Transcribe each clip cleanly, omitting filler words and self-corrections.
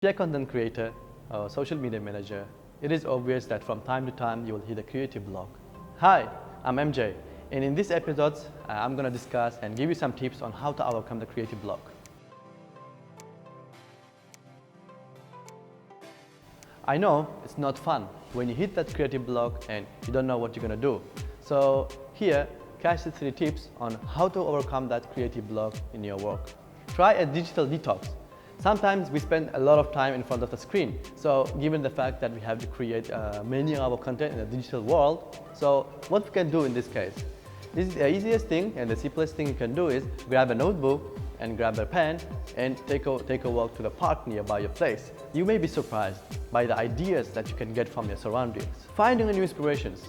If you're a content creator or social media manager, it is obvious that from time to time you will hit a creative block. Hi, I'm MJ, and in these episodes, I'm going to discuss and give you some tips on how to overcome the creative block. I know it's not fun when you hit that creative block and you don't know what you're going to do. So here, catch the 3 tips on how to overcome that creative block in your work. Try a digital detox. Sometimes we spend a lot of time in front of the screen. So given the fact that we have to create many of our content in the digital world, so what we can do in this case? This is the easiest thing and the simplest thing you can do is grab a notebook and grab a pen and take a walk to the park nearby your place. You may be surprised by the ideas that you can get from your surroundings. Finding new inspirations.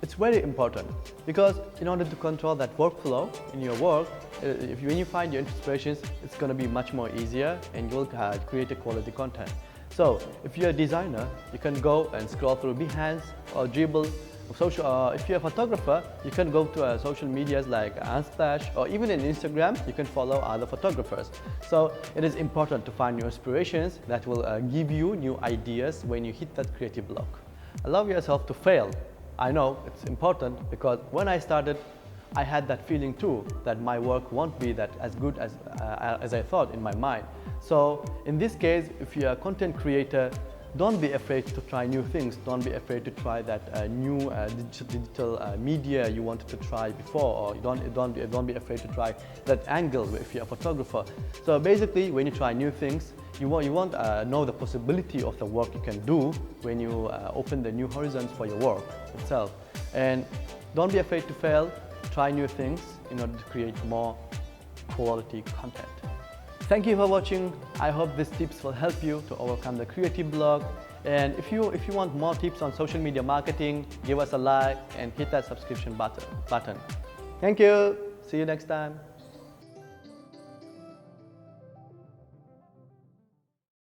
It's very important because in order to control that workflow in your work, when you find your inspirations, it's going to be much more easier and you'll create a quality content. So if you're a designer, you can go and scroll through Behance or Dribble. If you're a photographer, you can go to social medias like Unsplash, or even in Instagram, you can follow other photographers. So it is important to find new inspirations that will give you new ideas when you hit that creative block. Allow yourself to fail. I know it's important because when I started, I had that feeling too, that my work won't be as good as I thought in my mind. So in this case, if you're a content creator, don't be afraid to try new things. Don't be afraid to try that new digital media you wanted to try before, or don't be afraid to try that angle if you're a photographer. So basically, when you try new things, you won't know the possibility of the work you can do when you open the new horizons for your work itself. And don't be afraid to fail. Try new things in order to create more quality content. Thank you for watching. I hope these tips will help you to overcome the creative block. And if you want more tips on social media marketing, give us a like and hit that subscription button. Thank you. See you next time.